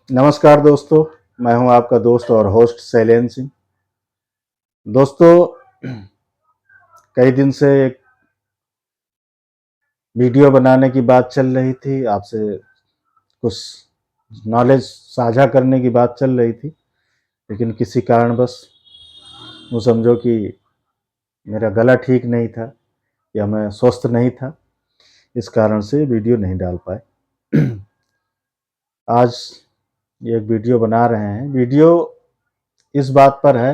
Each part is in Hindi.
नमस्कार दोस्तों, मैं हूं आपका दोस्त और होस्ट शैलेंद्र सिंह। दोस्तों, कई दिन से एक वीडियो बनाने की बात चल रही थी, आपसे कुछ नॉलेज साझा करने की बात चल रही थी, लेकिन किसी कारणवश वो समझो कि मेरा गला ठीक नहीं था या मैं स्वस्थ नहीं था, इस कारण से वीडियो नहीं डाल पाए। आज ये एक वीडियो बना रहे हैं। वीडियो इस बात पर है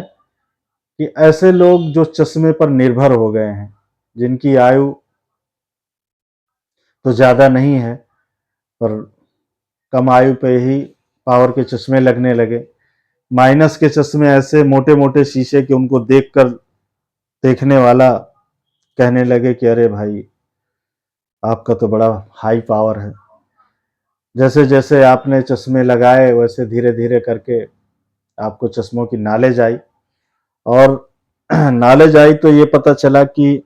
कि ऐसे लोग जो चश्मे पर निर्भर हो गए हैं, जिनकी आयु तो ज़्यादा नहीं है, पर कम आयु पे ही पावर के चश्मे लगने लगे। माइनस के चश्मे ऐसे मोटे मोटे शीशे के, उनको देखकर देखने वाला कहने लगे कि अरे भाई, आपका तो बड़ा हाई पावर है। जैसे जैसे आपने चश्मे लगाए वैसे धीरे धीरे करके आपको चश्मों की नॉलेज आई, और नॉलेज आई तो ये पता चला कि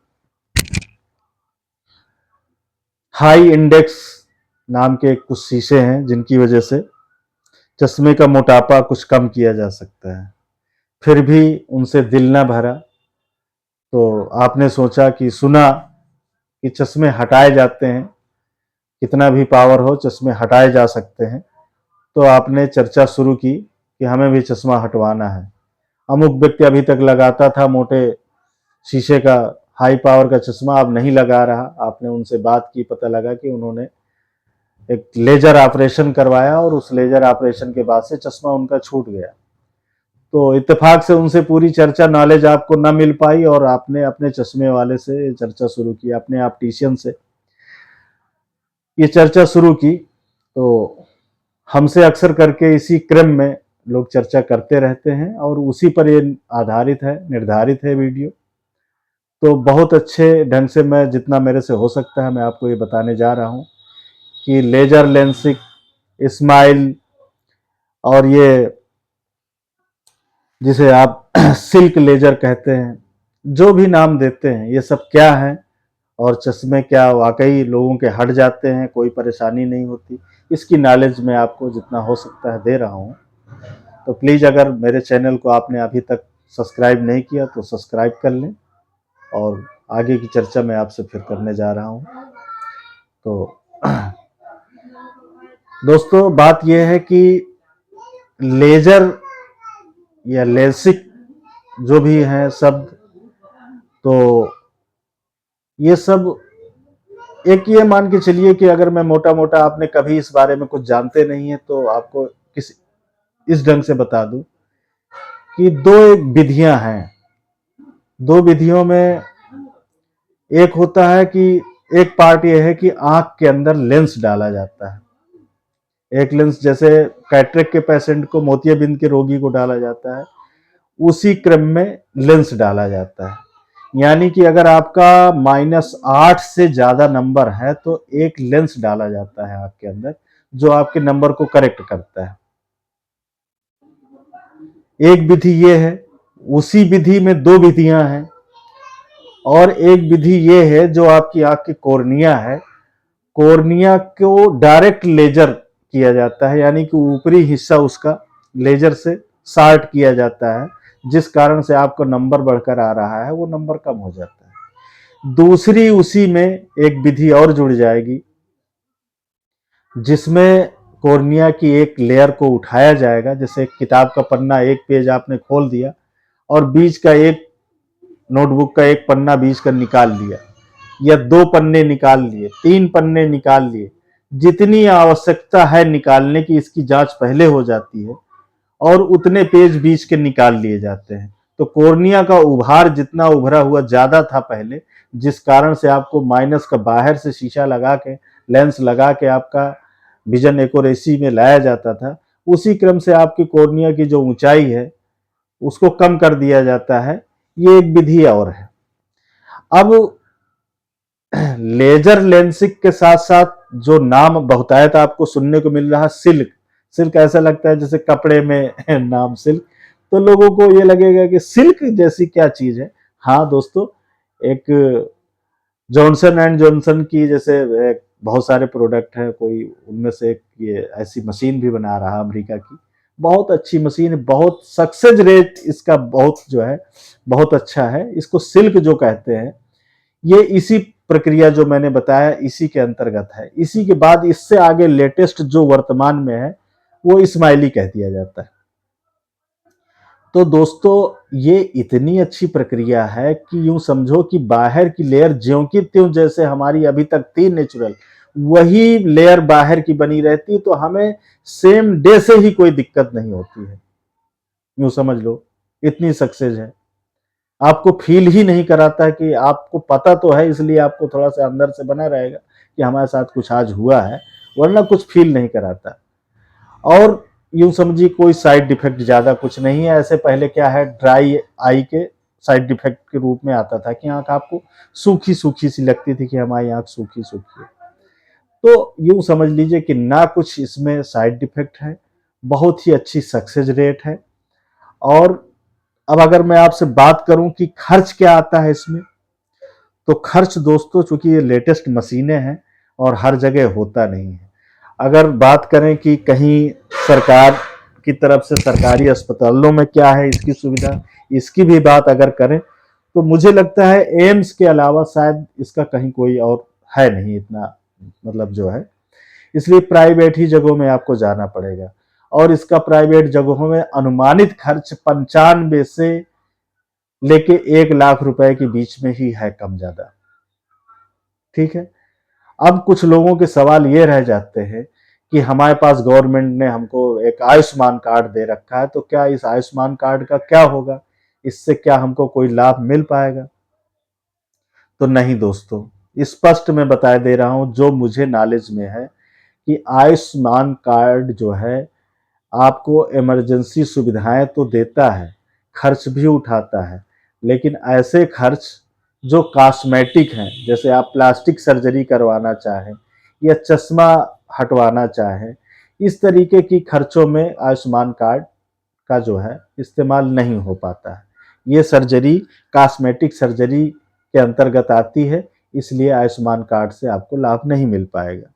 हाई इंडेक्स नाम के कुछ शीशे हैं, जिनकी वजह से चश्मे का मोटापा कुछ कम किया जा सकता है। फिर भी उनसे दिल न भरा, तो आपने सोचा कि सुना कि चश्मे हटाए जाते हैं, कितना भी पावर हो चश्मे हटाए जा सकते हैं। तो आपने चर्चा शुरू की कि हमें भी चश्मा हटवाना है। अमुक व्यक्ति अभी तक लगाता था मोटे शीशे का हाई पावर का चश्मा, अब नहीं लगा रहा। आपने उनसे बात की, पता लगा कि उन्होंने एक लेजर ऑपरेशन करवाया और उस लेजर ऑपरेशन के बाद से चश्मा उनका छूट गया। तो इत्तेफाक से उनसे पूरी चर्चा नॉलेज आपको ना मिल पाई, और आपने अपने चश्मे वाले से चर्चा शुरू की, अपने ऑप्टिशियन से ये चर्चा शुरू की। तो हमसे अक्सर करके इसी क्रम में लोग चर्चा करते रहते हैं, और उसी पर ये आधारित है, निर्धारित है वीडियो। तो बहुत अच्छे ढंग से मैं जितना मेरे से हो सकता है मैं आपको ये बताने जा रहा हूँ कि लेजर लेंसिक, स्माइल, और ये जिसे आप सिल्क लेजर कहते हैं, जो भी नाम देते हैं, ये सब क्या है और चश्मे क्या वाकई लोगों के हट जाते हैं, कोई परेशानी नहीं होती, इसकी नॉलेज मैं आपको जितना हो सकता है दे रहा हूँ। तो प्लीज़, अगर मेरे चैनल को आपने अभी तक सब्सक्राइब नहीं किया तो सब्सक्राइब कर लें, और आगे की चर्चा मैं आपसे फिर करने जा रहा हूँ। तो दोस्तों, बात यह है कि लेजर या लेसिक जो भी है शब्द, तो ये सब एक ये मान के चलिए कि अगर मैं मोटा मोटा, आपने कभी इस बारे में कुछ जानते नहीं है तो आपको किस इस ढंग से बता दूं कि दो एक विधियां हैं। दो विधियों में एक होता है कि एक पार्ट ये है कि आंख के अंदर लेंस डाला जाता है। एक लेंस जैसे कैटरेक्ट के पेशेंट को, मोतियाबिंद के रोगी को डाला जाता है, उसी क्रम में लेंस डाला जाता है। यानी कि अगर आपका -8 से ज्यादा नंबर है तो एक लेंस डाला जाता है आंख के अंदर, जो आपके नंबर को करेक्ट करता है। एक विधि ये है। उसी विधि में दो विधियां हैं, और एक विधि ये है जो आपकी आंख की कॉर्निया है, कॉर्निया को डायरेक्ट लेजर किया जाता है, यानी कि ऊपरी हिस्सा उसका लेजर से शार्ट किया जाता है, जिस कारण से आपको नंबर बढ़कर आ रहा है वो नंबर कम हो जाता है। दूसरी उसी में एक विधि और जुड़ जाएगी, जिसमें कॉर्निया की एक लेयर को उठाया जाएगा। जैसे किताब का पन्ना, एक पेज आपने खोल दिया और बीच का एक, नोटबुक का एक पन्ना बीच का निकाल लिया, या दो पन्ने निकाल लिए, तीन पन्ने निकाल लिए, जितनी आवश्यकता है निकालने की इसकी जांच पहले हो जाती है, और उतने पेज बीच के निकाल लिए जाते हैं। तो कॉर्निया का उभार जितना उभरा हुआ ज्यादा था पहले, जिस कारण से आपको माइनस का बाहर से शीशा लगा के, लेंस लगा के आपका विजन एक्यूरेसी में लाया जाता था, उसी क्रम से आपकी कॉर्निया की जो ऊंचाई है उसको कम कर दिया जाता है। ये एक विधि और है। अब लेजर लेंसिक के साथ साथ जो नाम बहुतायत आपको सुनने को मिल रहा है, सिल्क। सिल्क ऐसा लगता है जैसे कपड़े में नाम सिल्क, तो लोगों को ये लगेगा कि सिल्क जैसी क्या चीज है। हाँ दोस्तों, एक जॉनसन एंड जॉनसन की जैसे बहुत सारे प्रोडक्ट हैं, कोई उनमें से एक ये ऐसी मशीन भी बना रहा है अमेरिका की, बहुत अच्छी मशीन है, बहुत सक्सेस रेट इसका बहुत जो है बहुत अच्छा है। इसको सिल्क जो कहते हैं, ये इसी प्रक्रिया जो मैंने बताया इसी के अंतर्गत है। इसी के बाद इससे आगे लेटेस्ट जो वर्तमान में है वो स्माइली कह दिया जाता है। तो दोस्तों ये इतनी अच्छी प्रक्रिया है कि यूं समझो कि बाहर की लेयर ज्यों की त्यों जैसे हमारी अभी तक थी नेचुरल, वही लेयर बाहर की बनी रहती, तो हमें सेम डे से ही कोई दिक्कत नहीं होती है। यूं समझ लो इतनी सक्सेस है, आपको फील ही नहीं कराता कि आपको पता तो है, इसलिए आपको थोड़ा सा अंदर से बना रहेगा कि हमारे साथ कुछ आज हुआ है, वरना कुछ फील नहीं कराता। और यूं समझिए कोई साइड इफेक्ट ज्यादा कुछ नहीं है। ऐसे पहले क्या है, ड्राई आई के साइड इफेक्ट के रूप में आता था कि आंख आपको सूखी सूखी सी लगती थी कि हमारी आंख सूखी सूखी है। तो यूं समझ लीजिए कि ना कुछ इसमें साइड इफेक्ट है, बहुत ही अच्छी सक्सेस रेट है। और अब अगर मैं आपसे बात करूं कि खर्च क्या आता है इसमें, तो खर्च दोस्तों चूंकि ये लेटेस्ट मशीनें हैं और हर जगह होता नहीं है। अगर बात करें कि कहीं सरकार की तरफ से सरकारी अस्पतालों में क्या है इसकी सुविधा, इसकी भी बात अगर करें तो मुझे लगता है एम्स के अलावा शायद इसका कहीं कोई और है नहीं इतना, मतलब जो है, इसलिए प्राइवेट ही जगहों में आपको जाना पड़ेगा। और इसका प्राइवेट जगहों में अनुमानित खर्च 95 से लेके 1 लाख रुपए के बीच में ही है, कम ज्यादा। ठीक है। अब कुछ लोगों के सवाल ये रह जाते हैं कि हमारे पास गवर्नमेंट ने हमको एक आयुष्मान कार्ड दे रखा है, तो क्या इस आयुष्मान कार्ड का क्या होगा, इससे क्या हमको कोई लाभ मिल पाएगा? तो नहीं दोस्तों, स्पष्ट मैं बता दे रहा हूं जो मुझे नॉलेज में है कि आयुष्मान कार्ड जो है आपको इमरजेंसी सुविधाएं तो देता है, खर्च भी उठाता है, लेकिन ऐसे खर्च जो कॉस्मेटिक हैं, जैसे आप प्लास्टिक सर्जरी करवाना चाहें या चश्मा हटवाना चाहें, इस तरीके की खर्चों में आयुष्मान कार्ड का जो है इस्तेमाल नहीं हो पाता है। ये सर्जरी कॉस्मेटिक सर्जरी के अंतर्गत आती है, इसलिए आयुष्मान कार्ड से आपको लाभ नहीं मिल पाएगा।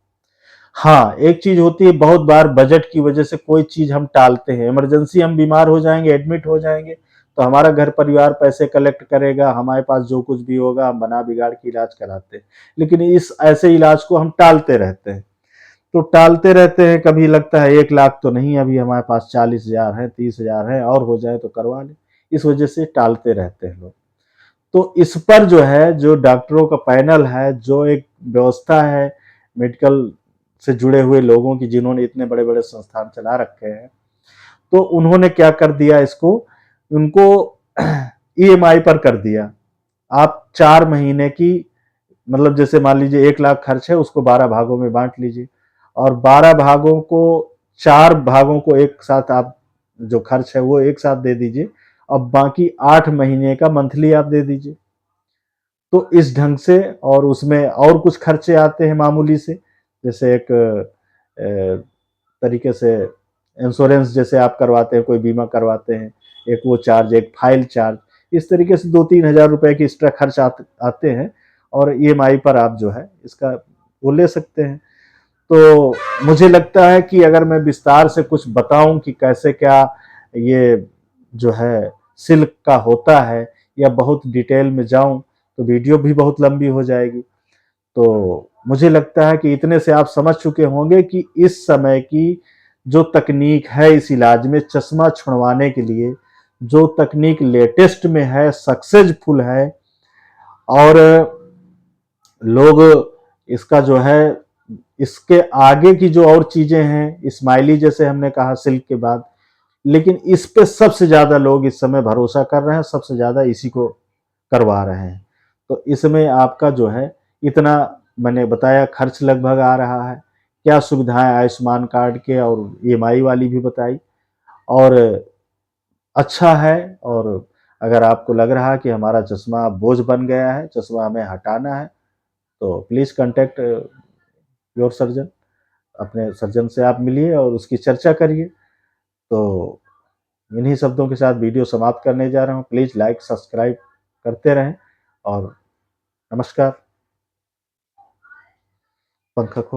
हाँ, एक चीज होती है, बहुत बार बजट की वजह से कोई चीज हम टालते हैं, इमरजेंसी हम बीमार हो जाएंगे, एडमिट हो जाएंगे, तो हमारा घर परिवार पैसे कलेक्ट करेगा, हमारे पास जो कुछ भी होगा हम बना बिगाड़ के इलाज कराते हैं, लेकिन इस ऐसे इलाज को हम टालते रहते हैं। तो टालते रहते हैं, कभी लगता है 1 लाख तो नहीं, अभी हमारे पास 40,000 है, 30,000 है, और हो जाए तो करवा लें, इस वजह से टालते रहते हैं लोग। तो इस पर जो है, जो डॉक्टरों का पैनल है, जो एक व्यवस्था है मेडिकल से जुड़े हुए लोगों की, जिन्होंने इतने बड़े बड़े संस्थान चला रखे हैं, तो उन्होंने क्या कर दिया, इसको उनको ईएमआई पर कर दिया। आप 4 महीने की, मतलब जैसे मान लीजिए 1 लाख खर्च है, उसको 12 भागों में बांट लीजिए, और 12 भागों को, 4 भागों को एक साथ आप, जो खर्च है वो एक साथ दे दीजिए, अब बाकी 8 महीने का मंथली आप दे दीजिए। तो इस ढंग से, और उसमें और कुछ खर्चे आते हैं मामूली से, जैसे एक तरीके से इंश्योरेंस जैसे आप करवाते हैं, कोई बीमा करवाते हैं, एक वो चार्ज, एक फाइल चार्ज, इस तरीके से 2-3 हज़ार रुपए के एक्स्ट्रा खर्च आते हैं, और ईएमआई पर आप जो है इसका वो ले सकते हैं। तो मुझे लगता है कि अगर मैं विस्तार से कुछ बताऊं कि कैसे क्या ये जो है सिल्क का होता है, या बहुत डिटेल में जाऊं, तो वीडियो भी बहुत लंबी हो जाएगी। तो मुझे लगता है कि इतने से आप समझ चुके होंगे कि इस समय की जो तकनीक है इस इलाज में, चश्मा छुड़वाने के लिए जो तकनीक लेटेस्ट में है, सक्सेसफुल है, और लोग इसका जो है, इसके आगे की जो और चीजें हैं, स्माइली जैसे हमने कहा सिल्क के बाद, लेकिन इस पे सबसे ज्यादा लोग इस समय भरोसा कर रहे हैं, सबसे ज्यादा इसी को करवा रहे हैं। तो इसमें आपका जो है, इतना मैंने बताया खर्च लगभग आ रहा है, क्या सुविधाएं आयुष्मान कार्ड के, और ईएमआई वाली भी बताई, और अच्छा है। और अगर आपको लग रहा है कि हमारा चश्मा बोझ बन गया है, चश्मा हमें हटाना है, तो प्लीज़ कांटेक्ट योर सर्जन, अपने सर्जन से आप मिलिए और उसकी चर्चा करिए। तो इन्हीं शब्दों के साथ वीडियो समाप्त करने जा रहा हूँ। प्लीज़ लाइक सब्सक्राइब करते रहें, और नमस्कार। पंखा खो